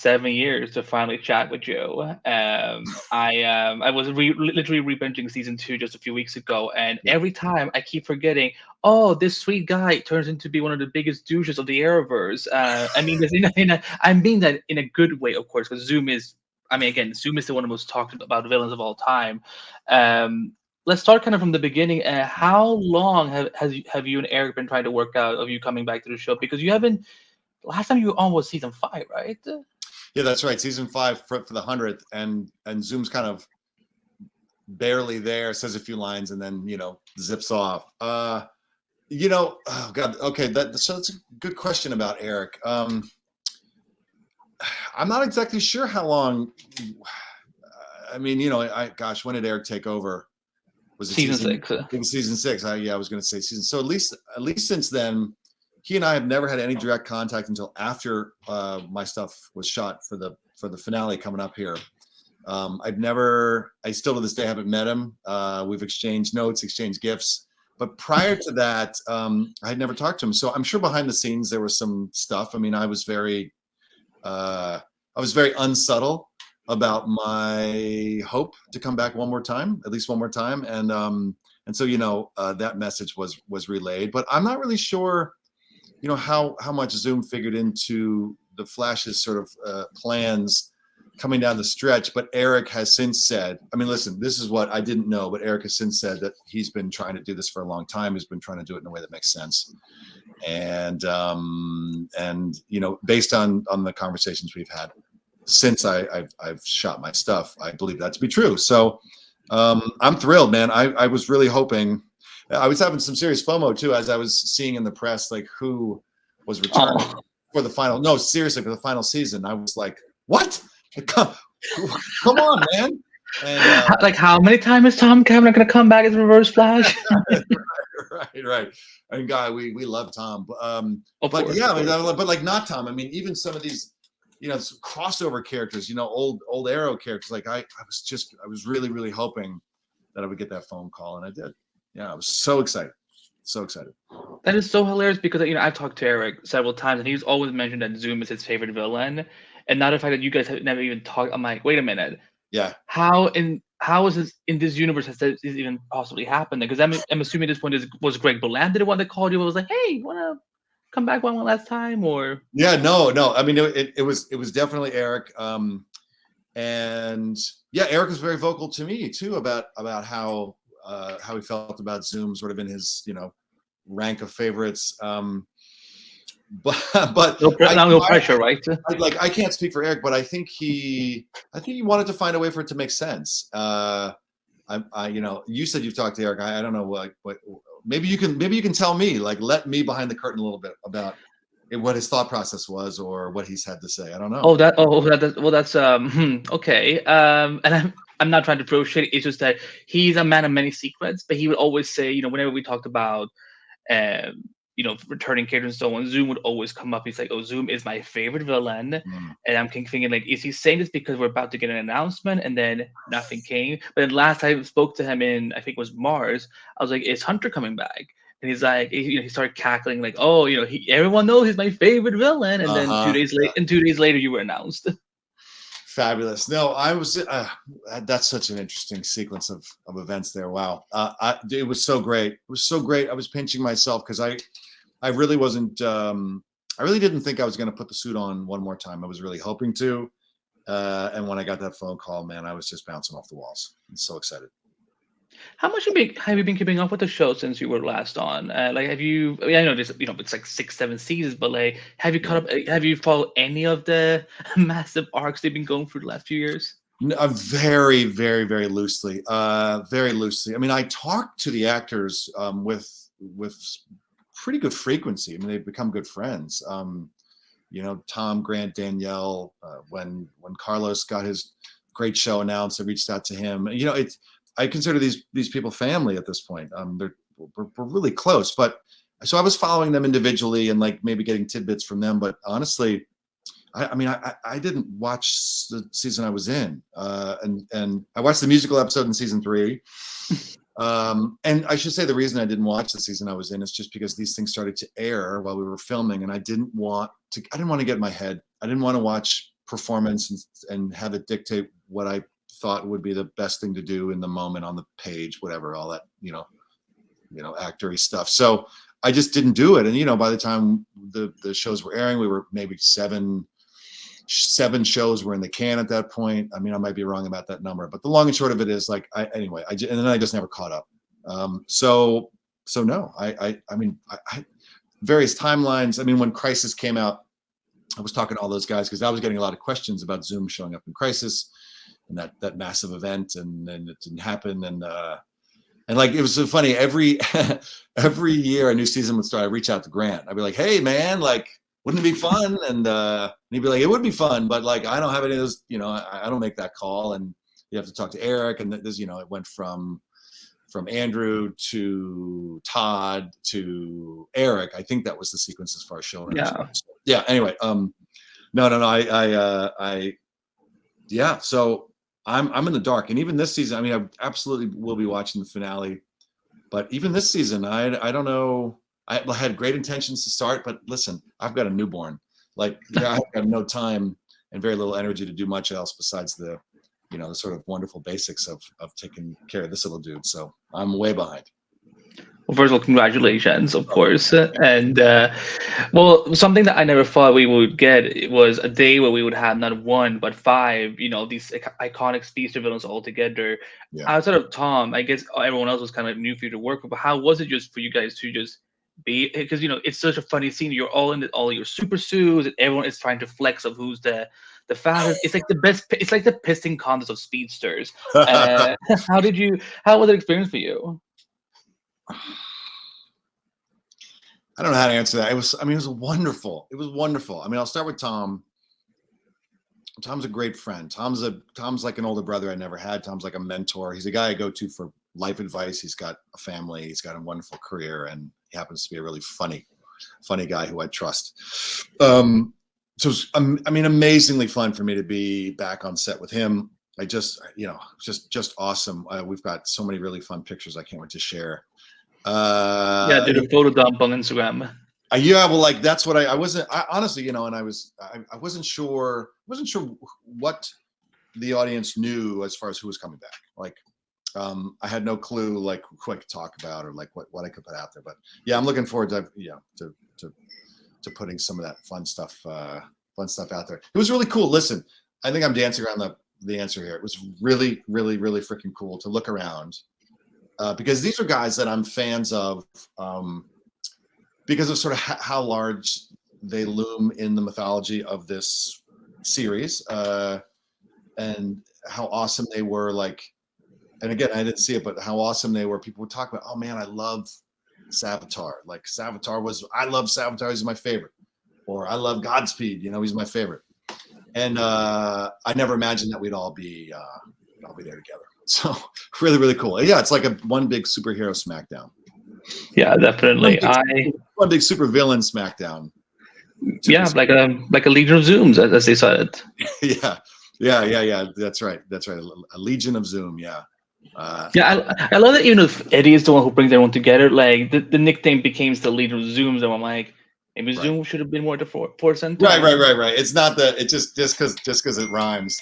7 years to finally chat with you. I was literally re-binging season 2 just a few weeks ago, and Yeah. every time I keep forgetting. Oh, this sweet guy turns into be one of the biggest douches of the Arrowverse. I mean, this I mean that in a good way, of course, because Zoom is. I mean, again, Zoom is still one of the most talked about villains of all time. Um, let's start kind of from the beginning. How long have you and Eric been trying to work out of you coming back to the show? Because you haven't. Last time you were on was season 5, right? Yeah, that's right. Season 5 for the 100th, and Zoom's kind of barely there, says a few lines, and then zips off. Oh God. Okay, so that's a good question about Eric. I'm not exactly sure how long. I mean, gosh, when did Eric take over? Was it Season 6. It was season 6. Yeah, I was going to say season. So at least since then, he and I have never had any direct contact until after my stuff was shot for the finale coming up here. I still to this day haven't met him. We've exchanged notes, exchanged gifts. But prior to that, I had never talked to him. So I'm sure behind the scenes there was some stuff. I mean, I was very unsubtle about my hope to come back one more time, at least one more time. And so that message was relayed. But I'm not really sure, how much Zoom figured into the Flash's sort of plans coming down the stretch. But Eric has since said, I mean, listen, this is what I didn't know, but Eric has since said that he's been trying to do this for a long time. He's been trying to do it in a way that makes sense. And based on the conversations we've had since I've shot my stuff, I believe that to be true. So I'm thrilled, man. I was really hoping. I was having some serious FOMO too, as I was seeing in the press, like who was returning for the final. No, seriously, for the final season. I was like, what? Come on, man. And, like, how many times is Tom Cavanagh going to come back as Reverse Flash? right. And guy, we love Tom. Of but course, yeah, of course. but like not Tom. I mean, even some of these, crossover characters, old Arrow characters. Like I was really, really hoping that I would get that phone call, and I did. Yeah, I was so excited. So excited. That is so hilarious because I've talked to Eric several times, and he's always mentioned that Zoom is his favorite villain. And now the fact that you guys have never even talked, I'm like, wait a minute. Yeah. How is this in this universe has this even possibly happened? Because I'm assuming at this point was Greg Berlanti the one that called you and was like, hey, you wanna come back one last time? Or yeah, no. I mean, it was definitely Eric. And yeah, Eric was very vocal to me too about how he felt about Zoom, sort of in his rank of favorites. But no pressure, right? I can't speak for Eric, but I think he wanted to find a way for it to make sense. You said you've talked to Eric. I don't know what maybe you can tell me, like, let me behind the curtain a little bit about what his thought process was or what he's had to say. I don't know. That's okay. And I'm not trying to throw shit. It's just that he's a man of many secrets, but he would always say, whenever we talked about returning characters and so on, Zoom would always come up. He's like, "Oh, Zoom is my favorite villain," and I'm thinking, like, is he saying this because we're about to get an announcement? And then nothing came. But then last I spoke to him in, I think it was Mars, I was like, "Is Hunter coming back?" And he's like, he started cackling, like, "Oh, everyone knows he's my favorite villain." And then 2 days later, you were announced. Fabulous. No, I was. That's such an interesting sequence of events there. Wow. It was so great. It was so great. I was pinching myself because I really wasn't. I really didn't think I was going to put the suit on one more time. I was really hoping to. And when I got that phone call, man, I was just bouncing off the walls. I'm so excited. How much have you been keeping up with the show since you were last on? Like, have you? I mean, I know this, it's like 6, 7 seasons, but like, have you caught up? Have you followed any of the massive arcs they've been going through the last few years? Very, very, very loosely. Very loosely. I mean, I talk to the actors with pretty good frequency. I mean, they've become good friends. Tom, Grant, Danielle. When Carlos got his great show announced, I reached out to him. I consider these people family at this point. We're really close, but so I was following them individually and like maybe getting tidbits from them. But honestly, I didn't watch the season I was in, and I watched the musical episode in season 3. And I should say the reason I didn't watch the season I was in is just because these things started to air while we were filming, and I didn't want to get in my head. I didn't want to watch performance and have it dictate what I thought would be the best thing to do in the moment on the page, whatever, all that, actory stuff. So I just didn't do it. And, by the time the shows were airing, we were maybe seven shows were in the can at that point. I mean, I might be wrong about that number, but the long and short of it is like, and then I just never caught up. So no, I mean, various timelines. I mean, when Crisis came out, I was talking to all those guys because I was getting a lot of questions about Zoom showing up in Crisis and that massive event, and then it didn't happen. And like, it was so funny. Every year a new season would start, I'd reach out to Grant. I'd be like, hey man, like, wouldn't it be fun? And he'd be like, it would be fun, but like, I don't have any of those, I don't make that call. And you have to talk to Eric. And this, it went from Andrew to Todd to Eric. I think that was the sequence as far as showrunners. Yeah. So, yeah. Anyway, yeah. So I'm in the dark. And even this season, I mean, I absolutely will be watching the finale, but even this season, I don't know. I had great intentions to start, but listen, I've got a newborn. Like, I've got no time and very little energy to do much else besides the sort of wonderful basics of taking care of this little dude. So I'm way behind. Well, first of all, congratulations, of course. And something that I never thought we would get was a day where we would have not one but five, these iconic speedster villains all together. Yeah. Outside of Tom, I guess everyone else was kind of new for you to work with. But how was it just for you guys to just be? Because it's such a funny scene. You're all in all your super suits, and everyone is trying to flex of who's the fastest. It's like the best. It's like the pissing contest of speedsters. How was the experience for you? I don't know how to answer that. It was wonderful. It was wonderful. I mean, I'll start with Tom. Tom's a great friend. Tom's like an older brother I never had. Tom's like a mentor. He's a guy I go to for life advice. He's got a family. He's got a wonderful career, and he happens to be a really funny guy who I trust. So it's, amazingly fun for me to be back on set with him. I just, just awesome. We've got so many really fun pictures I can't wait to share. Did a photo dump on Instagram. Yeah, well, like that's what I honestly, and I wasn't sure what the audience knew as far as who was coming back. Like, I had no clue like who I could talk about or like what I could put out there. But yeah, I'm looking forward to putting some of that fun stuff out there. It was really cool. Listen, I think I'm dancing around the answer here. It was really, really, really freaking cool to look around. Because these are guys that I'm fans of because of sort of how large they loom in the mythology of this series and how awesome they were. Like, and again, I didn't see it, but how awesome they were. People would talk about, oh man, I love Savitar. Like I love Savitar. He's my favorite. Or I love Godspeed. He's my favorite. And I never imagined that we'd all be there together. So really, really cool. Yeah, it's like one big superhero smackdown. Yeah, definitely. One big super villain smackdown. Yeah, like a Legion of Zooms, as they said it. Yeah. That's right. A Legion of Zoom. Yeah. I love that even if Eddie is the one who brings everyone together, like the nickname became the Legion of Zooms, and I'm like, maybe Zoom should have been more at the forefront. Right. It's not that it's just because it rhymes.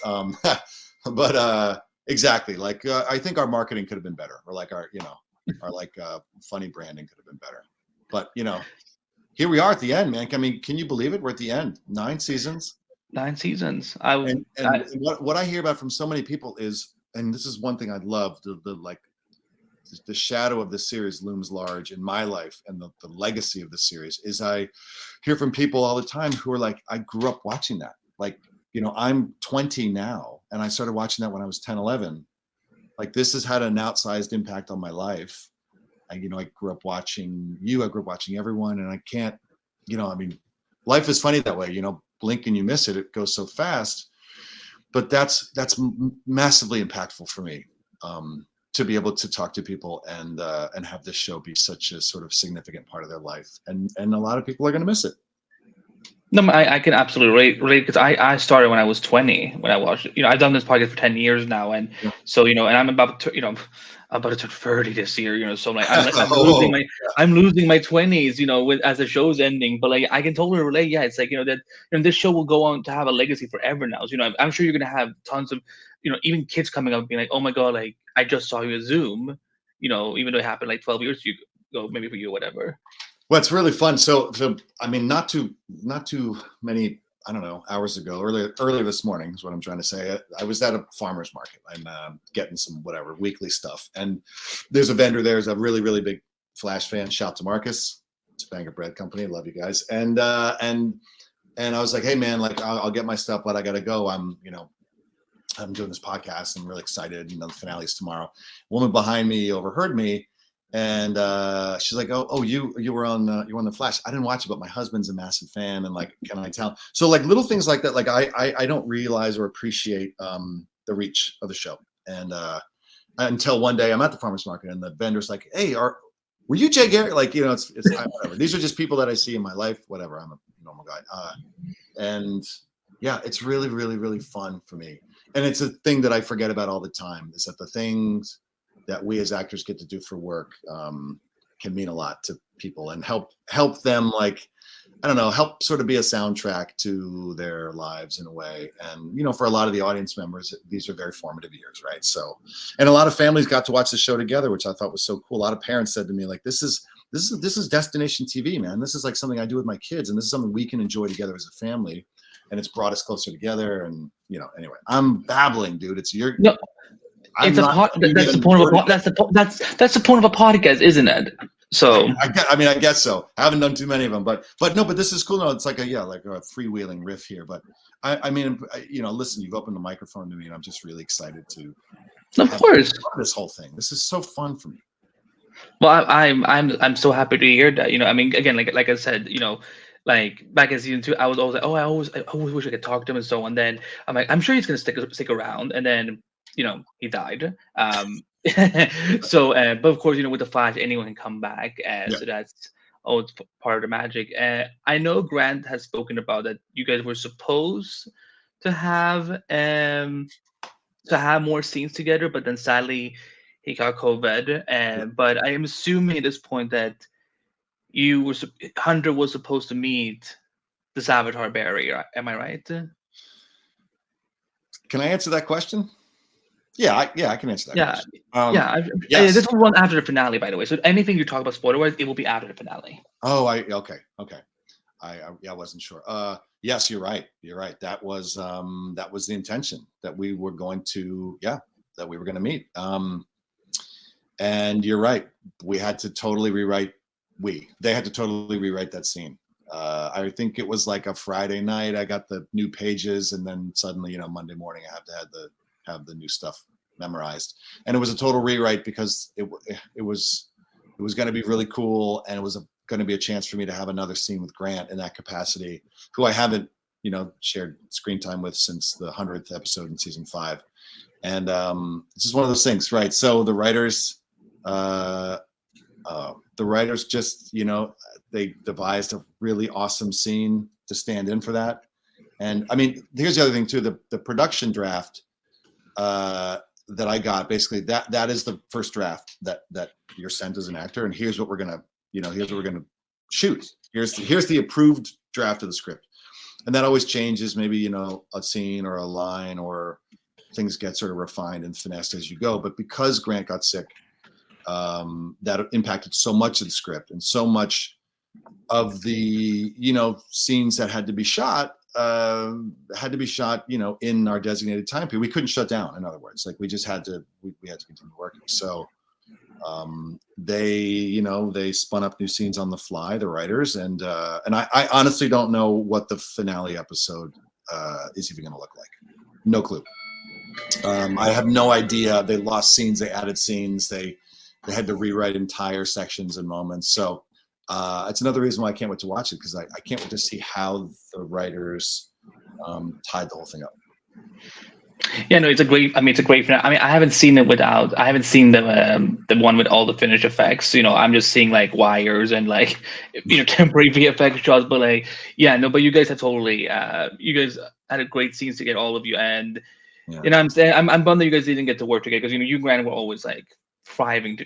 But exactly. Like I think our marketing could have been better, or like our funny branding could have been better. But here we are at the end, man. I mean, can you believe it? We're at the end. 9 seasons. 9 seasons. What I hear about from so many people is, and this is one thing I love, the shadow of the series looms large in my life, and the legacy of the series is I hear from people all the time who are like, I grew up watching that. Like, I'm 20 now, and I started watching that when I was 10, 11. Like, this has had an outsized impact on my life. I grew up watching you. I grew up watching everyone, and I can't, life is funny that way. Blink and you miss it. It goes so fast. But that's massively impactful for me to be able to talk to people and have this show be such a sort of significant part of their life. And a lot of people are going to miss it. No, I can absolutely relate because I started when I was 20 when I watched it. I've done this podcast for 10 years now, and Yeah. so and I'm about to I'm about to turn 30 this year. So I'm losing Oh, my I'm losing my 20s. With as the show's ending, but like I can totally relate. Yeah, it's like that this show will go on to have a legacy forever now. So I'm sure you're gonna have tons of even kids coming up being like, oh my god, like I just saw you at Zoom. Even though it happened like 12 years ago, maybe for you or whatever. well, it's really fun. So I mean, not too many, I don't know, hours ago, earlier this morning is what I'm trying to say. I was at a farmer's market. I'm getting some whatever weekly stuff, and there's a vendor there who's a really really big Flash fan. Shout to Marcus. It's a Bang of Bread company. Love you guys. And I was like, hey man, like I'll get my stuff, but I gotta go. I'm doing this podcast. I'm really excited. The finale's tomorrow. A woman behind me overheard me, and she's like, "Oh, you were on the Flash. I didn't watch it, but my husband's a massive fan, and like, can I tell?" So like little things like that, like I don't realize or appreciate the reach of the show, and until one day I'm at the farmer's market, and the vendor's like, "Hey, were you Jay Garrett?" Like, it's whatever. These are just people that I see in my life. Whatever. I'm a normal guy, and yeah, it's really really really fun for me. And it's a thing that I forget about all the time, is that the things that we as actors get to do for work can mean a lot to people and help them, like, I don't know, help sort of be a soundtrack to their lives in a way. And for a lot of the audience members, these are very formative years, right? So, and a lot of families got to watch the show together, which I thought was so cool. A lot of parents said to me, like, this is destination TV, man. This is like something I do with my kids, and this is something we can enjoy together as a family. And it's brought us closer together. And anyway, I'm babbling, dude. It's your. No, I'm not. that's the point of a that's the point of a podcast, isn't it? So I mean, I guess so. I haven't done too many of them, but this is cool. No, it's like a freewheeling riff here. But I mean, listen, you've opened the microphone to me, and I'm just really excited to. Of course, this whole thing. This is so fun for me. Well, I'm so happy to hear that. I mean, again, like I said, like back in season 2, I was always like, oh, I always wish I could talk to him and so on. Then I'm like, I'm sure he's gonna stick around, and then he died. So, but of course, with the Flash, anyone can come back. So that's it's part of the magic. I know Grant has spoken about that. You guys were supposed to have more scenes together, but then sadly he got COVID. But I am assuming at this point that Hunter was supposed to meet the Savitar barrier. Am I right? Can I answer that question? Yeah, I can answer that question. Yes. This will run after the finale, by the way. So anything you talk about spoiler-wise, it will be after the finale. Oh, okay. I wasn't sure. Yes, you're right. That was the intention, that we were going to meet. And you're right. They had to totally rewrite that scene. I think it was like a Friday night. I got the new pages, and then suddenly, Monday morning, I have to have the new stuff memorized. And it was a total rewrite because it was going to be really cool, and it was going to be a chance for me to have another scene with Grant in that capacity, who I haven't shared screen time with since the 100th episode in season 5. And it's just one of those things, right? So the writers just they devised a really awesome scene to stand in for that. And I mean, here's the other thing too, the production draft that I got, basically that is the first draft that you're sent as an actor, and here's what we're gonna shoot. Here's the approved draft of the script. And that always changes, maybe a scene or a line, or things get sort of refined and finessed as you go. But because Grant got sick, that impacted so much of the script, and so much of the scenes that had to be shot in our designated time period. We couldn't shut down, in other words. Like, we just had to continue working. So they spun up new scenes on the fly, the writers, and I honestly don't know what the finale episode is even going to look like. No clue. I have no idea. They lost scenes, they added scenes, they had to rewrite entire sections and moments. So it's another reason why I can't wait to watch it, because I can't wait to see how the writers tied the whole thing up. Yeah, no, it's a great. I mean, it's a great. I mean, I haven't seen it without. I haven't seen the one with all the finished effects. You know, I'm just seeing like wires and like temporary VFX shots. But like, yeah, no. But you guys have totally. You guys had a great scenes to get all of you, and Yeah. I'm saying I'm bummed that you guys didn't get to work together because you and Grant were always like thriving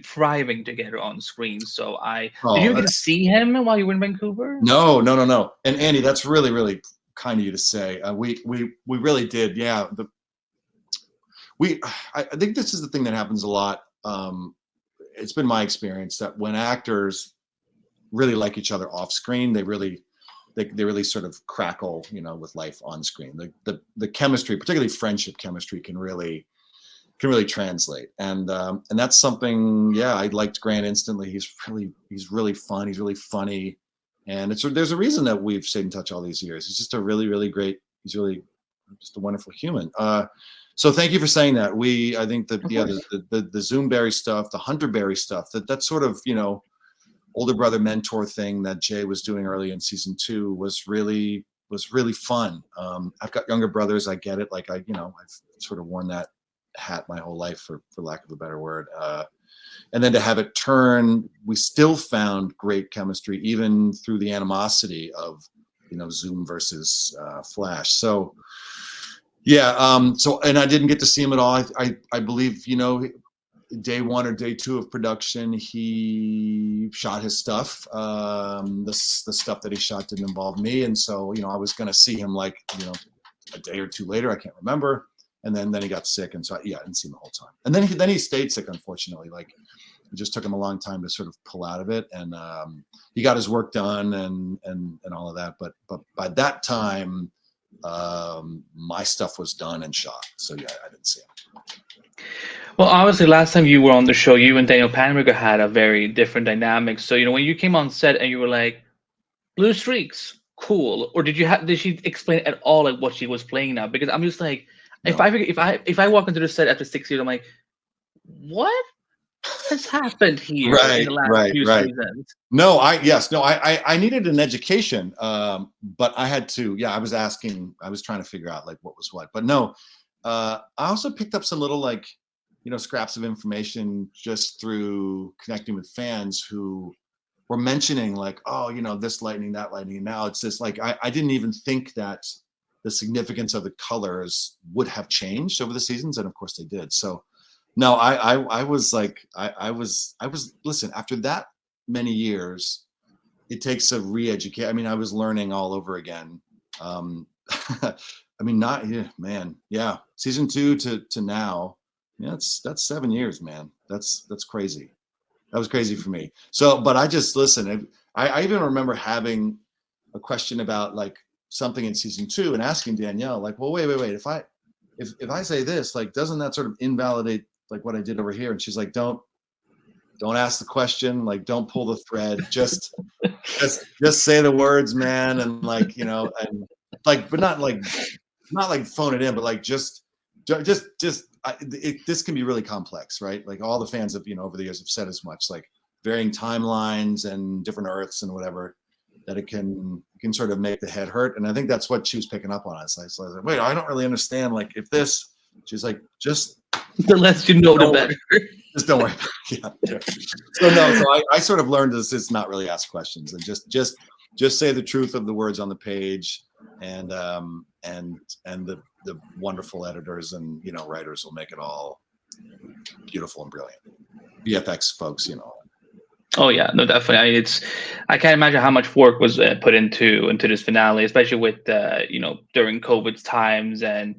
together on screen. So I did you Oh, get to that's see him while you were in Vancouver? no, no, no, no. And Andy, that's really, really kind of you to say. We really did. Yeah. I think this is the thing that happens a lot. It's been my experience that when actors really like each other off screen, they really sort of crackle, with life on screen. The chemistry, particularly friendship chemistry, can really translate. And that's something. Yeah, I liked Grant instantly. He's really fun. He's really funny, and there's a reason that we've stayed in touch all these years. He's just a really, really great. He's really just a wonderful human. So thank you for saying that. I think that Of yeah, course. the Zoomberry stuff, the Hunterberry stuff, that sort of older brother mentor thing that Jay was doing early in season 2 was really fun. I've got younger brothers. I get it. Like I've sort of worn that hat my whole life, for lack of a better word. And then to have it turn, we still found great chemistry even through the animosity of Zoom versus Flash. So yeah, and I didn't get to see him at all. I believe day 1 or day 2 of production, he shot his stuff. The stuff that he shot didn't involve me, and so I was going to see him like a day or 2 later. I can't remember. And then he got sick, and so I didn't see him the whole time. And then he stayed sick, unfortunately. Like it just took him a long time to sort of pull out of it, and he got his work done and all of that. But by that time, my stuff was done and shot. So yeah, I didn't see him. Well, obviously, last time you were on the show, you and Daniel Panamaker had a very different dynamic. So, when you came on set and you were like, blue streaks, cool. Or did she explain at all like what she was playing now? Because I'm just like, No. if I walk into the set after 6 years, I'm like, what has happened here in Right, the last right, few right. seasons? No, I needed an education, but I had to. Yeah, I was trying to figure out like what was what. But no, I also picked up some little like, scraps of information just through connecting with fans who were mentioning like, oh, this lightning, that lightning. And now it's just like I didn't even think that the significance of the colors would have changed over the seasons, and of course they did. So no, I was like I was listen, after that many years, it takes a re-educate. I mean, I was learning all over again. I mean, not yeah, man, yeah. Season 2 to now, yeah, that's 7 years, man. That's crazy. That was crazy for me. So, but I just listen. I even remember having a question about like something in season 2 and asking Danielle, like, well, wait. If I say this, like, doesn't that sort of invalidate like what I did over here? And she's like, don't ask the question, like don't pull the thread, just say the words, man. And like and like but not like phone it in, but like this can be really complex, right? Like all the fans have over the years have said as much, like varying timelines and different earths and whatever, that it can sort of make the head hurt. And I think that's what she was picking up on. So I was like, wait, I don't really understand, like if this. She's like, just The less you know, the don't better. just don't worry. Yeah. So no, so I sort of learned this is not really ask questions, and just say the truth of the words on the page, and the wonderful editors and writers will make it all beautiful and brilliant. VFX folks, Oh yeah, no, definitely. I can't imagine how much work was put into this finale, especially with during COVID times and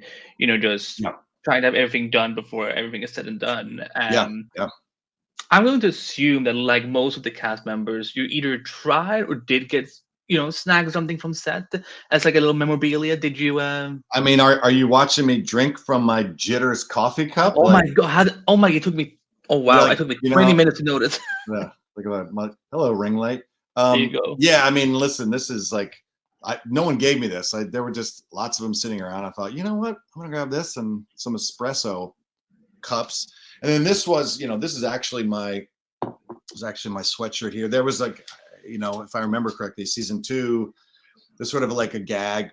just yeah, trying to have everything done before everything is said and done. yeah, yeah. I'm willing to assume that like most of the cast members, you either tried or did get snag something from set as like a little memorabilia. Did you? I mean, are you watching me drink from my Jitters coffee cup? Oh my Like, god! Oh my! It took me. Oh you're wow! like, It took me 20 minutes to notice. yeah, look at that. Hello, ring light. There you go. Yeah, I mean, listen, this is like, no one gave me this. There were just lots of them sitting around. I thought, you know what? I'm gonna grab this and some espresso cups. And then this was, this is actually my sweatshirt here. There was like, if I remember correctly, season 2, there's sort of like a gag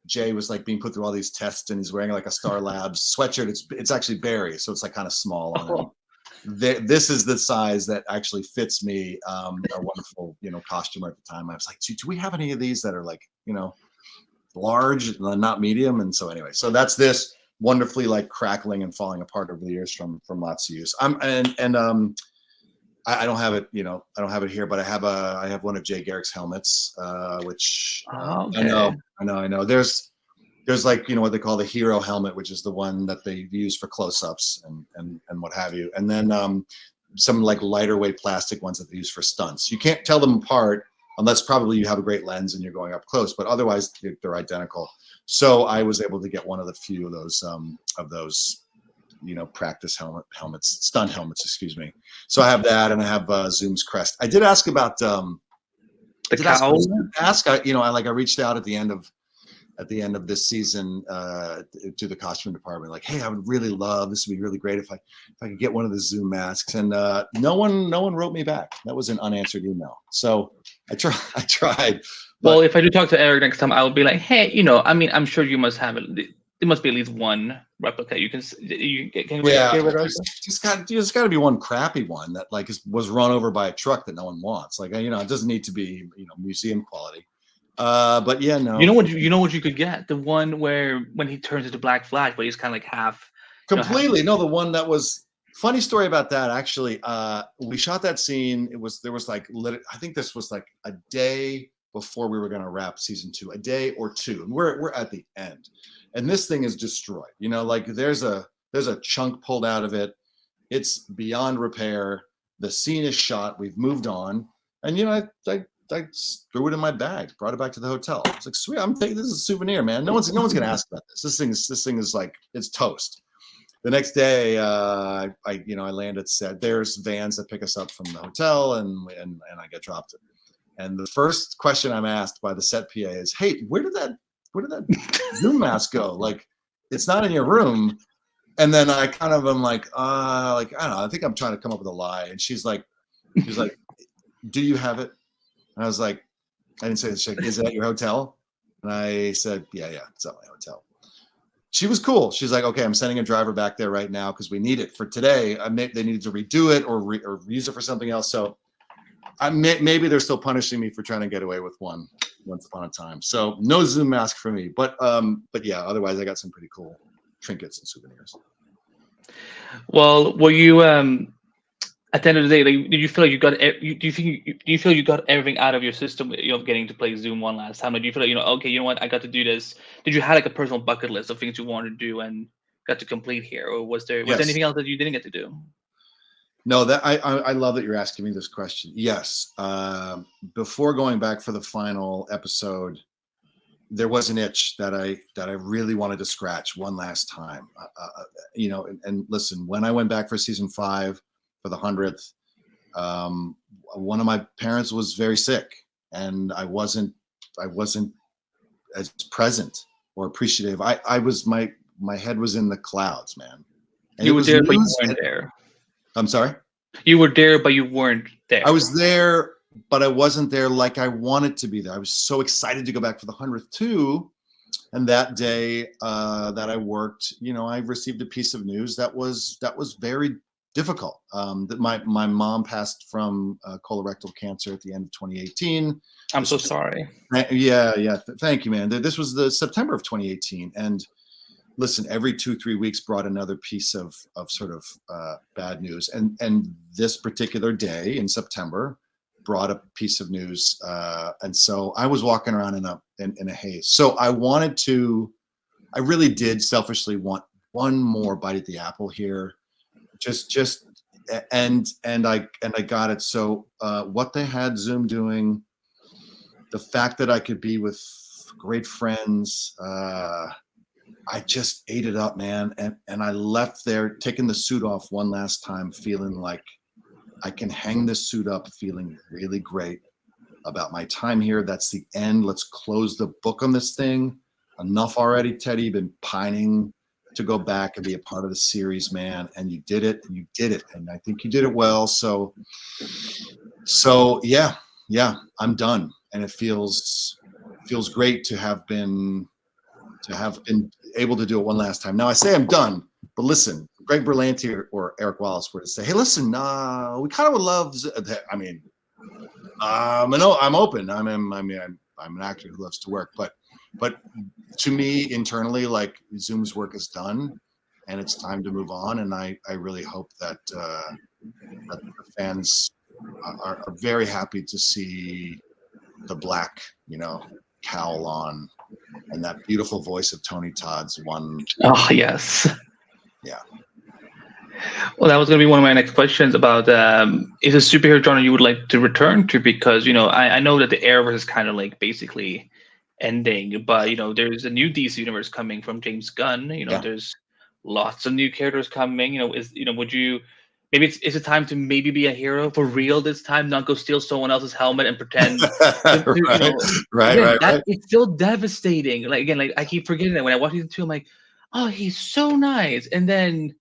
Jay was like being put through all these tests, and he's wearing like a Star Labs sweatshirt. It's actually Barry, so it's like kind of small on him. This is the size that actually fits me. A wonderful, costumer at the time. I was like, do we have any of these that are like, large, not medium? And so anyway, so that's this wonderfully like crackling and falling apart over the years from lots of use. I don't have it, I don't have it here, but I have one of Jay Garrick's helmets, which okay. I know. There's like, what they call the hero helmet, which is the one that they use for close-ups and what have you. And then some like lighter weight plastic ones that they use for stunts. You can't tell them apart unless probably you have a great lens and you're going up close, but otherwise they're identical. So I was able to get one of the few of those, practice helmets, stunt helmets, excuse me. So I have that, and I have Zoom's crest. I did ask about the cowl. I reached out at the end of this season to the costume department, like, hey, I would really love, this would be really great if I could get one of the Zoom masks, and no one wrote me back. That was an unanswered email. So I tried. Well, if I do talk to Eric next time, I will be like, hey, I'm sure you must have it. There must be at least one replica you can just got to be one crappy one that like was run over by a truck that no one wants. Like, it doesn't need to be museum quality. But yeah, no. You know what you could get? The one where when he turns into Black Flash, but he's kind of like half. Completely. No, the one that was funny story about that. Actually, we shot that scene. There was like, I think this was like a day before we were going to wrap season 2, a day or two, and we're at the end, and this thing is destroyed. Like there's a chunk pulled out of it. It's beyond repair. The scene is shot. We've moved on, and I threw it in my bag, brought it back to the hotel. It's like, sweet, I'm taking this as a souvenir, man. No one's gonna ask about this. This thing is like, it's toast. The next day, I land at set. There's vans that pick us up from the hotel, and I get dropped. And the first question I'm asked by the set PA is, hey, where did that Zoom mask go? Like, it's not in your room. And then I kind of am like, I don't know. I think I'm trying to come up with a lie. And she's like, do you have it? And I was like, I didn't say this. She's like, is it at your hotel? And I said, yeah, it's at my hotel. She was cool. She's like, okay, I'm sending a driver back there right now because we need it for today. They needed to redo it or use it for something else. So maybe they're still punishing me for trying to get away with one once upon a time. So no Zoom mask for me. But yeah, otherwise I got some pretty cool trinkets and souvenirs. Well, were you at the end of the day, like, did you feel like you got? Do you feel you got everything out of your system? Getting to play Zoom one last time. Like, do you feel like okay, you know what, I got to do this? Did you have like a personal bucket list of things you wanted to do and got to complete here, or was there anything else that you didn't get to do? No, that I love that you're asking me this question. Yes, before going back for the final episode, there was an itch that I really wanted to scratch one last time. And listen, when I went back for season 5 for the 100th, one of my parents was very sick, and I wasn't as present or appreciative. I was my head was in the clouds, man. And you were there, but you weren't there. I'm sorry? You were there, but you weren't there. I was there, but I wasn't there like I wanted to be there. I was so excited to go back for the 100th too. And that day that I worked, I received a piece of news that was very difficult. That my mom passed from colorectal cancer at the end of 2018. I'm so sorry. Yeah. Thank you, man. This was the September of 2018. And listen, every 2-3 weeks brought another piece of sort of bad news. And this particular day in September brought a piece of news. And so I was walking around in a haze. So I really did selfishly want one more bite at the apple here. And I got it. So what they had Zoom doing, the fact that I could be with great friends, I just ate it up, man. And I left there taking the suit off one last time, feeling like I can hang this suit up, feeling really great about my time here. That's the end. Let's close the book on this thing. Enough already, Teddy. Been pining to go back and be a part of the series, man. And you did it. And you did it. And I think you did it well. So yeah, I'm done. And it feels great to have been to have been able to do it one last time. Now I say I'm done, but listen, Greg Berlanti or Eric Wallace were to say, "Hey, listen, we kind of would love." I mean, I'm open. I'm an actor who loves to work, but to me internally, like Zoom's work is done, and it's time to move on. And I really hope that that the fans are very happy to see the black, cowl on, and that beautiful voice of Tony Todd's one. Oh yes. Yeah. Well, that was going to be one of my next questions about is a superhero genre you would like to return to? Because I know that the Arrowverse is kind of like basically ending, but there's a new DC universe coming from James Gunn. Yeah. There's lots of new characters coming. Would you maybe is it time to maybe be a hero for real this time, not go steal someone else's helmet and pretend right. It's still devastating. Like again, like I keep forgetting that when I watch these two, I'm like, oh, he's so nice, and then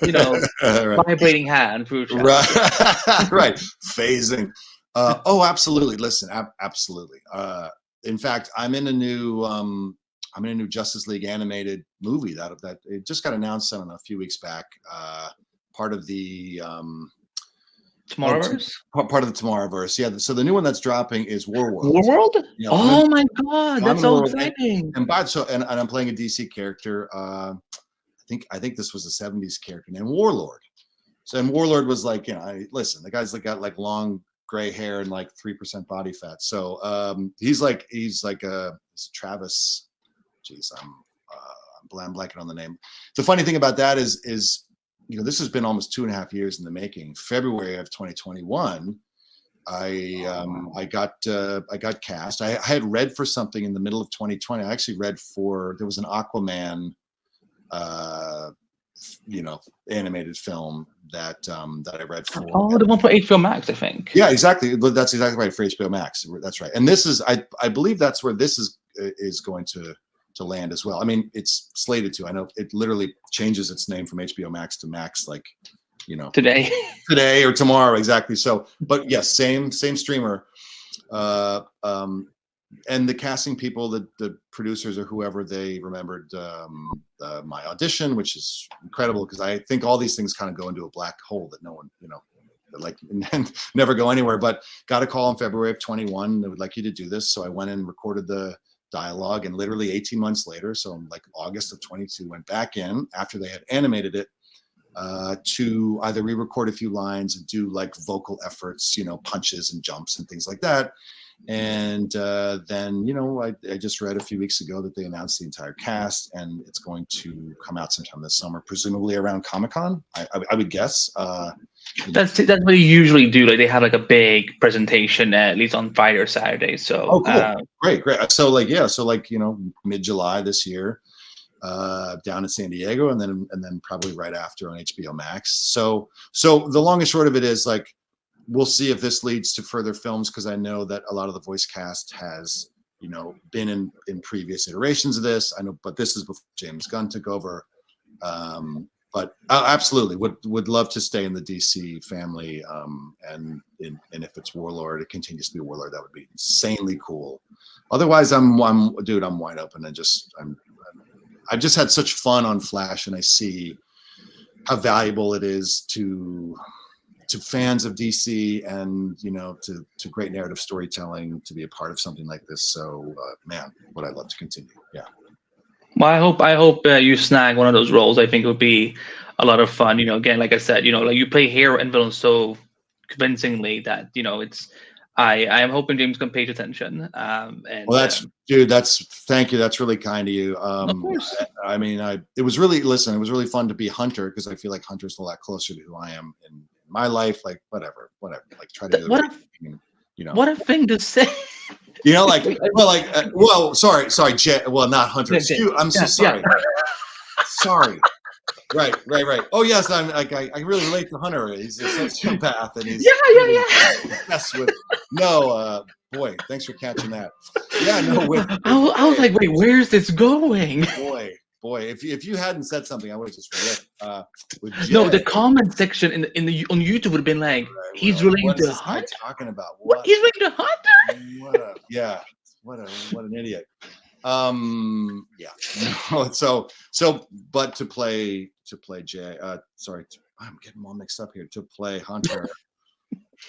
right. vibrating hand through right right phasing. Absolutely. Listen, absolutely. In fact, I'm in a new Justice League animated movie that it just got announced a few weeks back. Part of the Tomorrowverse. Part of the Tomorrowverse. Yeah. So the new one that's dropping is Warworld. Warworld? Yeah, oh my god, that's so exciting! And I'm playing a DC character. I think this was a 70s character named Warlord. So, and Warlord was like, listen, the guy's got like long gray hair and like 3% body fat. So he's like Travis. Geez, I'm blanking on the name. The funny thing about that is this has been almost 2.5 years in the making. February of 2021, I got cast. I had read for something in the middle of 2020. I actually read there was an Aquaman animated film that I read for. Oh, the one for HBO Max, I think. Yeah, exactly. That's exactly right, for HBO Max. That's right. And this is, I believe that's where this is going to land as well. I mean, it's slated to. I know it literally changes its name from HBO Max to Max, like today or tomorrow, exactly. So, but yes, same streamer. And the casting people, the producers or whoever, they remembered my audition, which is incredible because I think all these things kind of go into a black hole that no one, that like never go anywhere. But got a call in February of 21. They would like you to do this. So I went and recorded the dialogue, and literally 18 months later, so like August of 22, went back in after they had animated it to either re-record a few lines and do like vocal efforts, punches and jumps and things like that. And then, I just read a few weeks ago that they announced the entire cast, and it's going to come out sometime this summer, presumably around Comic-Con, I would guess. That's what they usually do. Like they have like a big presentation at least on Friday or Saturday. So cool. Great. So mid-July this year, down in San Diego, and then probably right after on HBO Max. So the long and short of it is, like, we'll see if this leads to further films, because I know that a lot of the voice cast has, been in previous iterations of this. I know, but this is before James Gunn took over. But absolutely would love to stay in the DC family. And if it's Warlord, it continues to be Warlord. That would be insanely cool. Otherwise, I'm wide open. I've just had such fun on Flash, and I see how valuable it is to fans of DC and to great narrative storytelling to be a part of something like this. So man, would I love to continue. Yeah. Well, I hope you snag one of those roles. I think it would be a lot of fun. Again, like I said, like you play hero and villain so convincingly that it's. I am hoping James can pay attention. Well, thank you. That's really kind of you. Of course. I mean, it was really fun to be Hunter, because I feel like Hunter's a lot closer to who I am in my life. Like whatever. Like try to do what a thing to say. Sorry, Jay. Well, not Hunter. I'm so sorry. Sorry. Right. Oh yes, I really relate to Hunter. He's a sociopath, and he's obsessed with boy. Thanks for catching that. Yeah, no. I was like, wait, where's this going? Boy, if you hadn't said something, I would have just read. No, the comment section on YouTube would have been like, he's relating to Hunter. Talking about what? He's relating to Hunter? What an idiot. Yeah. No, but to play Jay, sorry, I'm getting all mixed up here. To play Hunter.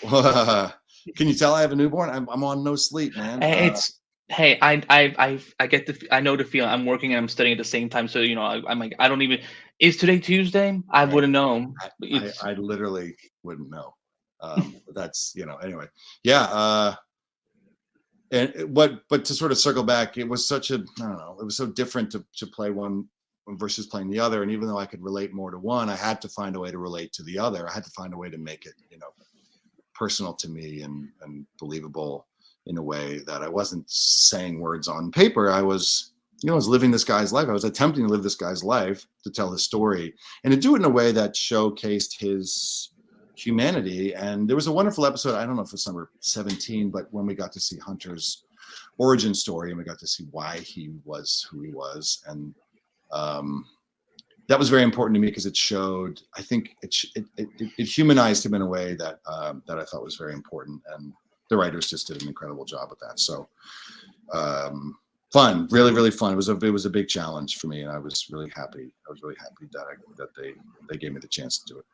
Can you tell I have a newborn? I'm on no sleep, man. It's hey, I get I know the feeling. I'm working and I'm studying at the same time, so I'm like I don't even. Is today Tuesday? I Right. wouldn't know. It's I literally wouldn't know. But that's anyway. Yeah. But to sort of circle back, it was such a I don't know. It was so different to play one versus playing the other. And even though I could relate more to one, I had to find a way to relate to the other. I had to find a way to make it personal to me and believable in a way that I wasn't saying words on paper. I was living this guy's life. I was attempting to live this guy's life, to tell his story, and to do it in a way that showcased his humanity. And there was a wonderful episode, I don't know if it's number 17, but when we got to see Hunter's origin story and we got to see why he was who he was. And that was very important to me because it showed, I think it humanized him in a way that that I thought was very important. And the writers just did an incredible job with that. So fun, really, really fun. It was a big challenge for me, and I was really happy. I was really happy that they gave me the chance to do it.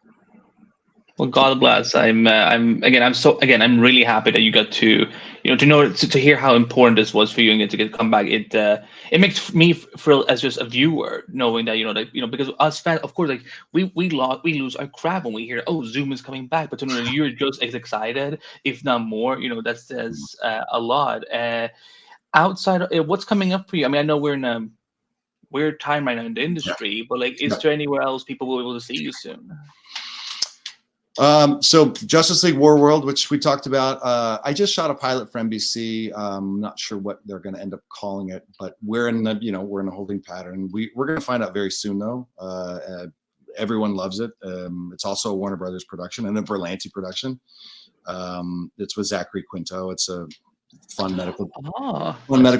Well, God bless. I'm really happy that you got to, to hear how important this was for you and get to come back. It makes me feel as just a viewer knowing that, because us fans, of course, like we lose our crap when we hear, oh, Zoom is coming back, but to know that you're just as excited, if not more, that says a lot. Outside of what's coming up for you, I mean, I know we're in a weird time right now in the industry, but like, is there anywhere else people will be able to see you soon? So Justice League War World, which we talked about, I just shot a pilot for NBC. I'm not sure what they're going to end up calling it, but we're in a holding pattern. We're going to find out very soon, though. Everyone loves it. It's also a Warner Brothers production and a Berlanti production. It's with Zachary Quinto. It's a fun medical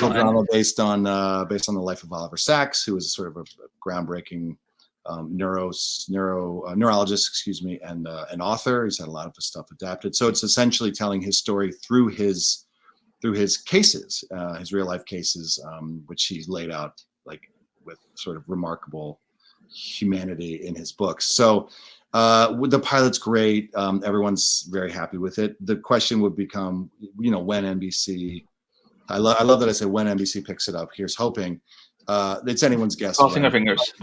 drama based on the life of Oliver Sacks, who was sort of a groundbreaking neurologist, and an author. He's had a lot of his stuff adapted. So it's essentially telling his story through his cases, his real life cases, which he laid out like with sort of remarkable humanity in his books. So the pilot's great. Everyone's very happy with it. The question would become, when NBC. I love that I say when NBC picks it up. Here's hoping. It's anyone's guess. Crossing our fingers.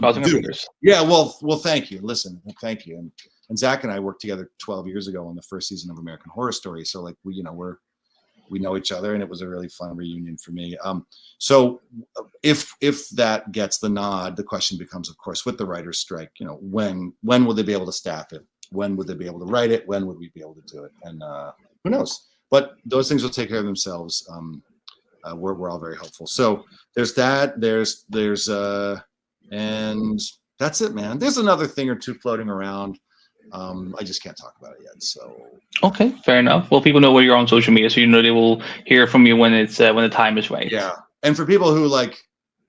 Yeah, well, thank you. Listen, thank you. And Zach and I worked together 12 years ago on the first season of American Horror Story. So like we know each other, and it was a really fun reunion for me. So if that gets the nod, the question becomes, of course, with the writer's strike, when will they be able to staff it? When would they be able to write it? When would we be able to do it? And who knows? But those things will take care of themselves. We're all very hopeful. So there's that. There's and that's it, man. There's another thing or two floating around. I just can't talk about it yet. So okay, fair enough. Well, people know where you're on social media, so they will hear from you when it's when the time is right. Yeah, and for people who like,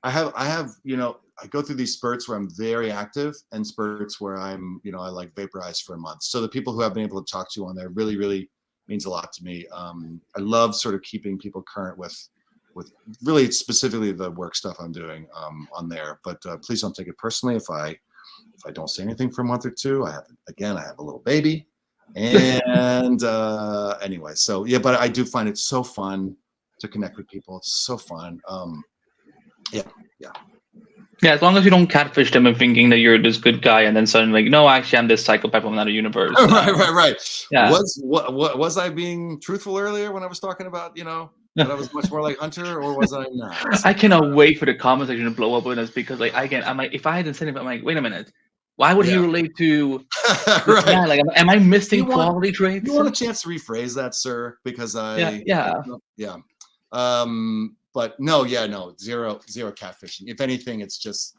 I have I go through these spurts where I'm very active and spurts where I'm I like vaporize for a month. So the people who I've been able to talk to on there really, really means a lot to me. I love sort of keeping people current with really specifically the work stuff I'm doing on there. But please don't take it personally if I don't say anything for a month or two. I have a little baby, and anyway, so yeah. But I do find it so fun to connect with people. It's so fun. Yeah. As long as you don't catfish them and thinking that you're this good guy, and then suddenly like, no, actually, I'm this psychopath from another universe. Right. Yeah. Was I being truthful earlier when I was talking about that I was much more like Hunter, or was I not? I cannot wait for the comment section to blow up with us because, like, I'm like, if I hadn't said it, I'm like, wait a minute, why would he relate to? Right. Yeah, like, am I missing quality traits? You want a chance to rephrase that, sir? Because yeah. But no, zero catfishing. If anything, it's just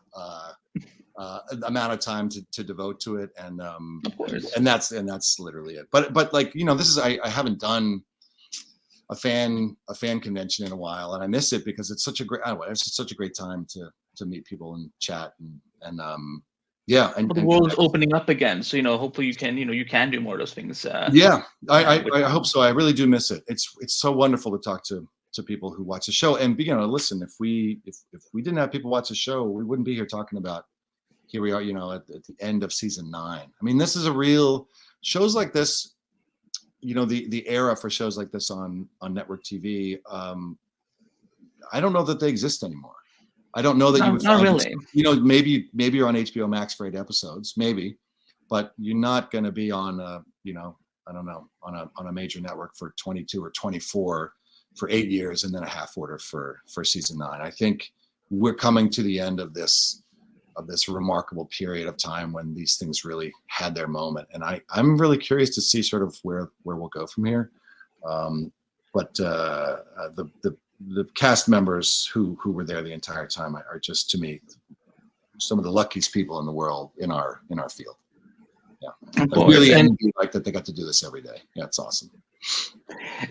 amount of time to devote to it, and of course, and that's literally it. But like this is I haven't done a fan convention in a while, and I miss it because it's such a great. It's just such a great time to meet people and chat and yeah. And the world is opening up again, so hopefully you can do more of those things. Yeah, I hope so. I really do miss it. It's so wonderful to talk to to people who watch the show. And listen, if we didn't have people watch the show, we wouldn't be here talking about. Here we are, at the end of season 9. I mean, this is a real shows like this. The era for shows like this on network TV. I don't know that they exist anymore. I don't know that you would not find really. maybe you're on HBO Max for 8 episodes, maybe, but you're not going to be on I don't know, on a major network for 22 or 24 for 8 years and then a half order for season 9. I think we're coming to the end of this remarkable period of time when these things really had their moment, and I'm really curious to see sort of where we'll go from here. But the cast members who were there the entire time are just, to me, some of the luckiest people in the world in our field. Yeah, I really envy like that they got to do this every day. Yeah, it's awesome.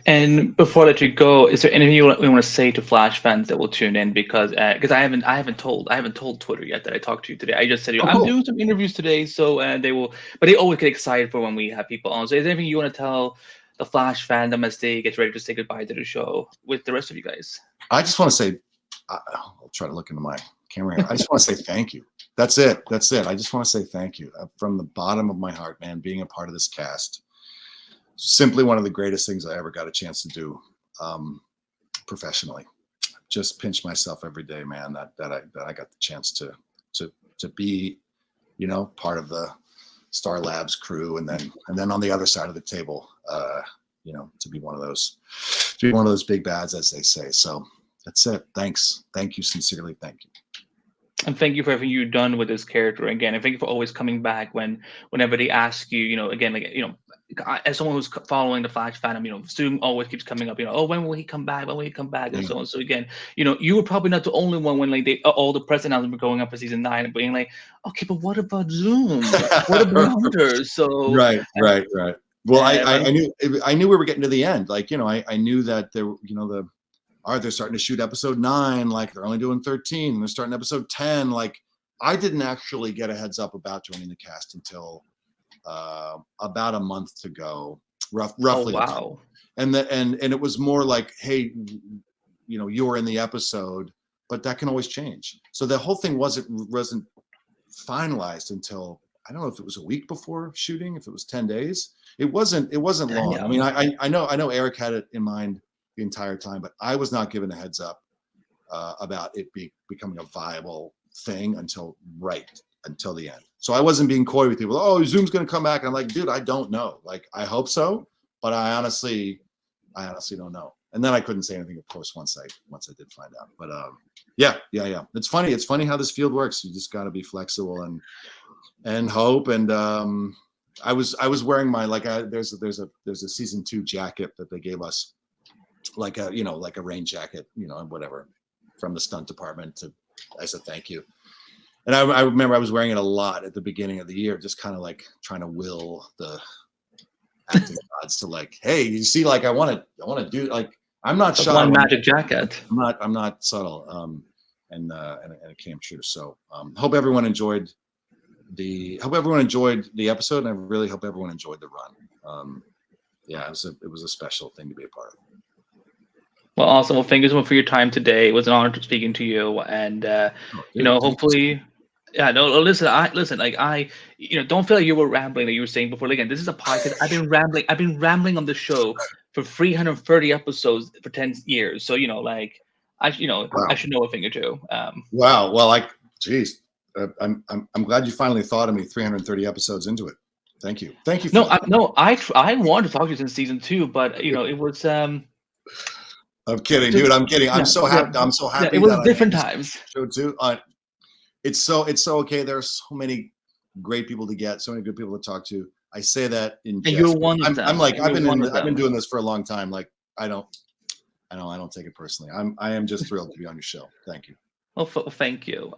And before I let you go, is there anything you want to say to Flash fans that will tune in? Because I haven't told Twitter yet that I talked to you today. I just said I'm doing some interviews today, so they will. But they always get excited for when we have people on. So is there anything you want to tell the Flash fandom as they get ready to say goodbye to the show with the rest of you guys? I just want to say, I'll try to look into my camera here. I just want to say thank you. That's it. I just want to say thank you from the bottom of my heart, man. Being a part of this cast, simply one of the greatest things I ever got a chance to do professionally. Just pinch myself every day, man. That I got the chance to be, part of the Star Labs crew, and then on the other side of the table, to be one of those big bads, as they say. So that's it. Thanks. Thank you sincerely. Thank you. And thank you for everything you've done with this character again. And thank you for always coming back whenever they ask you, again, as someone who's following the Flash fandom, Zoom always keeps coming up, when will he come back? When will he come back? And so on. So again, you were probably not the only one when all the press announcements were going up for season 9 and being like, okay, but what about Zoom? What about Hunter? So right. Well, I knew we were getting to the end. I knew that there, they're starting to shoot episode 9, like they're only doing 13, and they're starting episode 10. Like, I didn't actually get a heads up about joining the cast until about a month to go, roughly. Oh, wow. And it was more like, hey, you're in the episode, but that can always change. So the whole thing wasn't finalized until, I don't know if it was a week before shooting, if it was 10 days. It wasn't long. Yeah. I mean, I know Eric had it in mind the entire time, but I was not given a heads up about it becoming a viable thing until the end. So I wasn't being coy with people. Oh, Zoom's going to come back. And I'm like, dude, I don't know. Like, I hope so, but I honestly don't know. And then I couldn't say anything, of course, once I did find out. But yeah. It's funny. It's funny how this field works. You just got to be flexible and hope. And I was wearing my there's a season 2 jacket that they gave us, like a rain jacket, whatever, from the stunt department as a thank you. And I remember I was wearing it a lot at the beginning of the year, just kind of like trying to will the acting gods to hey, you see, I want to do, I'm not shy. One magic jacket. I'm not subtle. And it came true. So hope everyone enjoyed the episode, and I really hope everyone enjoyed the run. Yeah, it was a special thing to be a part of. Well, awesome. Well, thank you so much for your time today. It was an honor to speaking to you, and hopefully, yeah. No, listen. Don't feel like you were rambling, like you were saying before. Again, this is a podcast. I've been rambling on the show for 330 episodes for 10 years. So wow. I should know a thing or two. Wow. Well, geez, I'm glad you finally thought of me 330 episodes into it. Thank you. I wanted to talk to you since season 2, but it was. I'm kidding, dude. I'm kidding. I'm so happy. Yeah, I'm so happy. Yeah, it was different times. Show too. It's so okay. There are so many great people to get, so many good people to talk to. I say that in jest. You're one of them. I've been doing this for a long time. I don't take it personally. I am just thrilled to be on your show. Thank you. Well, thank you.